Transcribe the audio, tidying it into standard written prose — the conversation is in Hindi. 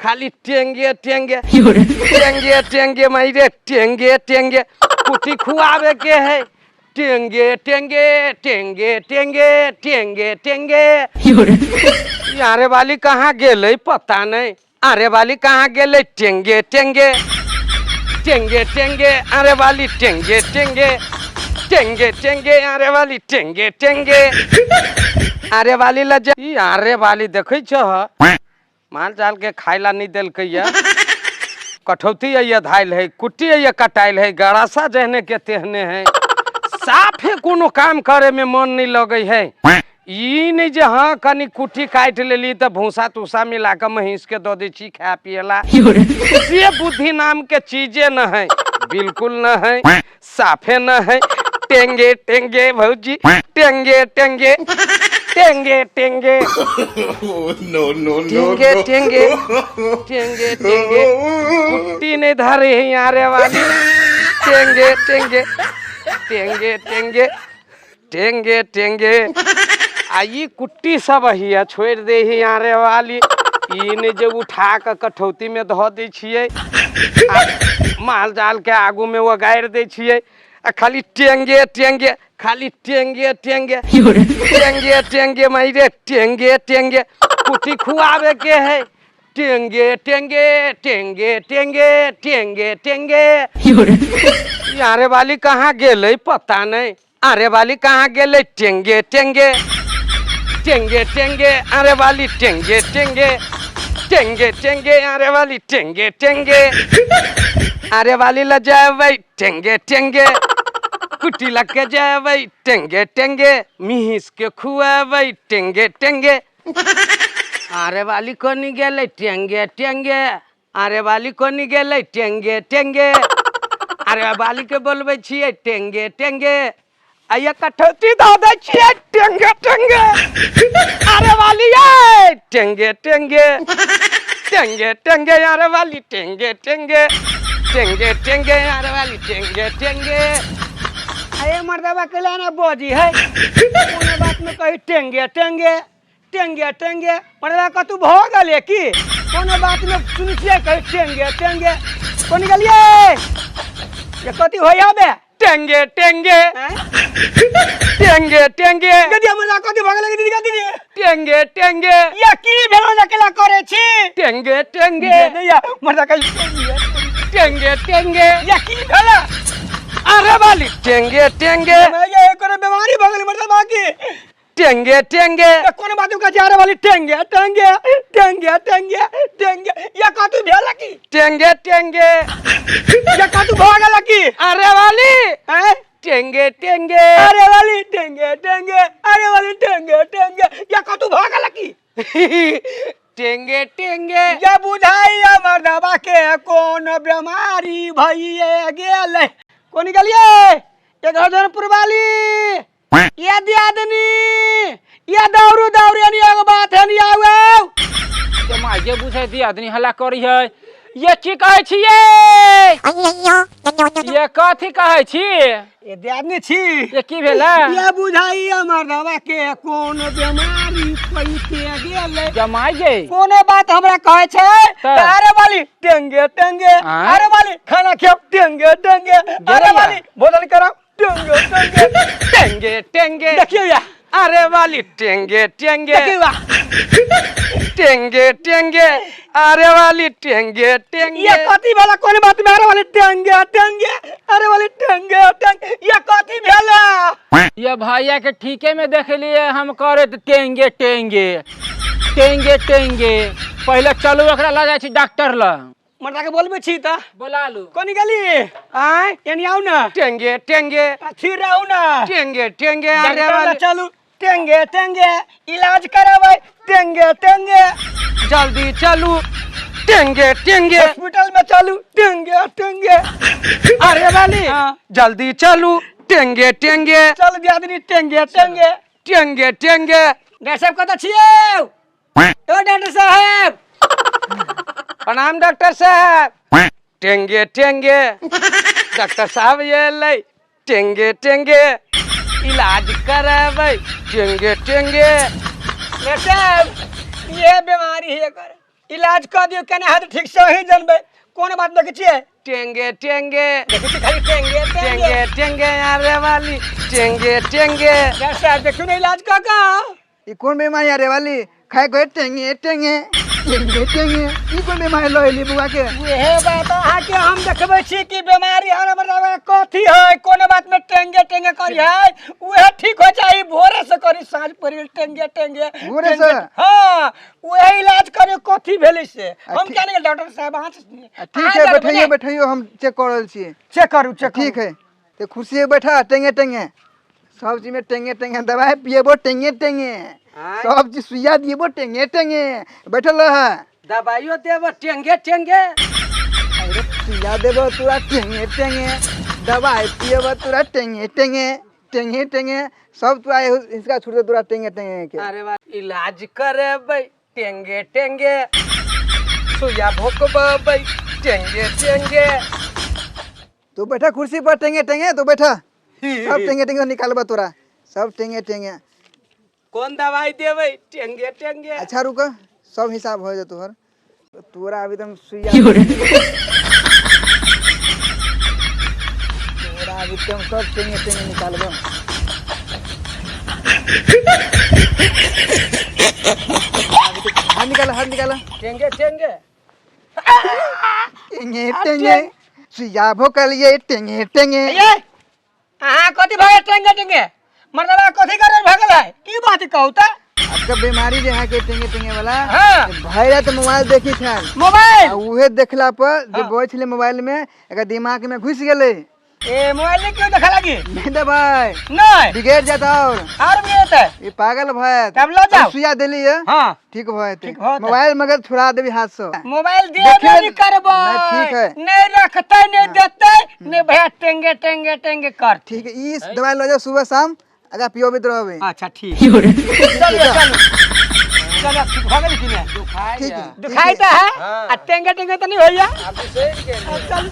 खाली टेंगे टेंगे टेंगे टेंगे मारे टेंगे टेंगे कुटी खुआवे के है टेंगे टेंगे टेंगे टेंगे टेंगे टेंगे। अरे वाली कहाँ गेले पता नहीं, अरे वाली कहाँ गेले टेंगे टेंगे टेंगे टेंगे अरे वाली टेंगे टेंगे टेंगे टेंगे अरे वाली टेंगे टेंगे। अरे वाली लजा अरे वाली देखे छो माल जाल के खाइला नहीं दिल कैया कठौती है धाइल है कुट्टी है कटाइल है गड़ासा जहने के तेहने है साफ है कोनो काम करे में मन नहीं लगे है। ई नहीं जे हाँ कनी कुट्टी काट लेली तो भूसा तूसा मिला के महीस के दो दी छी खा पियला, ये बुद्धि नाम के चीजें न है, बिल्कुल न है, साफे न है। टेंगे टेंगे भौजी टेंगे टेंगे टेंगे टेंगे नो नो नो टेंगे टेंगे टेंगे टेंगे कुट्टी नहीं धरे है यारे वाली टेंगे टेंगे टेंगे टेंगे टेंगे टेंगे आई कुट्टी सब है छोड़ दे ही यारे वाली इने जो उठा के कठौती में धो दे छिए माल जाल के आगू में वो गाड़ दे छिए खाली टेंगे टेंगे खाली टेंगे टेंगे टेंगे टेंगे मारे टेंगे टेंगे कुटी खुआवे के है टेंगे टेंगे टेंगे टेंगे टेंगे टेंगे। अरे वाली कहाँ गेले पता नहीं, अरे वाली कहाँ गेले टेंगे टेंगे टेंगे टेंगे अरे वाली टेंगे टेंगे टेंगे टेंगे अरे वाली टेंगे टेंगे। अरे वाली ल जाए भाई टेंगे टेंगे कुटी लग के जाए भाई टेंगे टेंगे मिहिस के खुआ भाई टेंगे टेंगे। अरे वाली को नहीं गेले टेंगे टेंगे अरे वाली को नहीं गेले टेंगे टेंगे अरे वाली के बोलबे छिए टेंगे टेंगे आया कठौती दो दे छिए टेंगे टेंगे। अरे वाली ये टेंगे टेंगे टेंगे टेंगे अरे वाली टेंगे टेंगे टेंगे टेंगे अरे वाली टेंगे टेंगे। अरे मर्दबा के लाना बोझी है कोनो बात में कही टेंगे टेंगे टेंगे टेंगे मर्दबा का तू भोग ले की कोनो बात में सुनछिए कही टेंगे टेंगे कोनी गलिए ये कति होया बे टेंगे टेंगे टेंगे टेंगे गदी हमरा कति भगले गदी गदी टेंगे टेंगे या की भेलो नकला करे छी टेंगे टेंगे नैया मर्दा कही टेंगे टेंगे या की भेला अरे वाली टेंगे टेंगे मैं ये करे बीमारी भगले मर्दा बाकी टेंगे टेंगे कोन बात का जा रे वाली टेंगे टेंगे टेंगे टेंगे टेंगे या का तू भेला की टेंगे टेंगे या का तू भगला की अरे वाली हैं टेंगे टेंगे अरे वाली टेंगे टेंगे अरे वाली टेंगे टेंगे या का तू भगला की टेंगे टेंगे या बुझाई मर्दबा के कौन बीमारी भइए गेले कोनी गलिए ये घर पुरवाली ये दियादनी ये दौरू दौरियानी एगो बात है नहीं आवे के माजे बुझे दियादनी हल्ला करी है ये की कहे छिए ये कथि कहे छी ये दियादनी छी ये की भेला ये बुझाई मर्दबा के कौन बीमारी पइते गेले जमाई जे कोनो बात हमरा कहे छे अरे वाली टेंगे टेंगे अरे वाली खाना खेब टेंगे टेंगे अरे वाली बोतल करा टेंगे टेंगे टेंगे टेंगे देखिए या अरे वाली टेंगे टेंगे टेंगे टेंगे अरे वाली टेंगे टेंगे ये कथि भेला कोन बात में अरे वाली टेंगे टेंगे अरे वाली टेंगे टेंगे ये कथि भेला ये भैया के ठीके में देख लिए हम करे टेंगे टेंगे टेंगे टेंगे पहले चलू एकरा ले जाय छी डॉक्टर ल मर्दा के बोलबे छी त बोला लू कोनी गली आय एनी आउ ना टेंगे टेंगे फिर आउ ना टेंगे टेंगे अरे वाली चलू टेंगे टेंगे इलाज करावे टेंगे टेंगे जल्दी चलू टेंगे टेंगे हॉस्पिटल में चलू टेंगे टेंगे अरे वाली जल्दी चलू टेंगे टेंगे चल दियादनी टेंगे टेंगे टेंगे टेंगे डॉक्टर साहब कत छिए ओ डॉक्टर साहब प्रणाम डॉक्टर साहब टेंगे टेंगे डॉक्टर साहब ये ले टेंगे टेंगे इलाज करावे टेंगे टेंगे साहब ये बीमारी है कर इलाज कर दियो केने हाथ ठीक से ही जनबे कोन बात देखे छिए टेंगे टेंगे देखे छी खाली टेंगे टेंगे टेंगे यारे वाली टेंगे टेंगे जैसा देखो ना इलाज का ई कौन बीमारी अरे वाली खाए गए टेंगे टेंगे टेंगे टेंगे ई कौन बीमारी लइली बुआ के ये बात आ के हम देखबे छी कि बीमारी हर मतलब कथी है कोन बात में टेंगे टेंगे करी है उहे ठीक हो जाई भोरे से करी साँझ पड़ी टेंगे टेंगे भोरे से? हां उहे इलाज करे कथी भेले से हम क्या नहीं डॉक्टर साहब हां ठीक है बैठिए बैठिए हम चेक कर रहल छी चेक करू चेक ठीक है तो खुशी से बैठा टेंगे टेंगे सब चीज में टेंगे टेंगे दवाई पिएबो टेंगे टेंगे सब चीज सुइया दिएबो टेंगे टेंगे बैठल रह दवाइयो देबो टेंगे टेंगे अरे सुइया देबो तोरा टेंगे टेंगे दवाई पिएबो तोरा टेंगे टेंगे टेंगे टेंगे सब तोरा इसका छूट दे तोरा टेंगे टेंगे के अरे वाह इलाज करेबै टेंगे टेंगे सुइया भोकबै टेंगे टेंगे तू बैठा कुर्सी पर टेंगे टेंगे तू बैठा सब टेंगे टेंगे निकालबा तोरा सब टेंगे टेंगे कौन दवाई देबै टेंगे टेंगे अच्छा रुक सब हिसाब हो जाए तोहर तोरा अभी एकदम सुइया तोरा अभी तुम सब टेंगे टेंगे निकालबो हाथ निकाला टेंगे टेंगे टेंगे टेंगे सुइया भोकलिए टेंगे टेंगे ये हां कथी भागे टेंगे टेंगे मतलब कथी करे भागल है की बात कहू त आपका बीमारी जे है के टेंगे टेंगे वाला हाँ। भैया तो मोबाइल देखी था मोबाइल उहे देखला पर जो बोझ छले मोबाइल में एकर दिमाग में घुस गेले ए मोबाइल में क्यों देखा लगी नहीं दे भाई नहीं बिगड़ जाता और भी होता है ये पागल भाई तब लो जाओ। सुइया देली है हां ठीक भाई ठीक होता। मोबाइल मगर छुड़ा देबी हाथ से मोबाइल दे देखिए- नहीं करबो नहीं, ठीक है। नहीं रखते नहीं देते नहीं भैया टेंगे टेंगे टेंगे कर ठीक है इस दवाई लो जाओ सुबह शाम अगर पियोबे तो रहबे अच्छा ठीक चलो चलो चलो ठीक हो गई कि नहीं दुखाई ठीक जा। है दुखाई तो है आ टेंगे टेंगे तो नहीं होइया अब से चल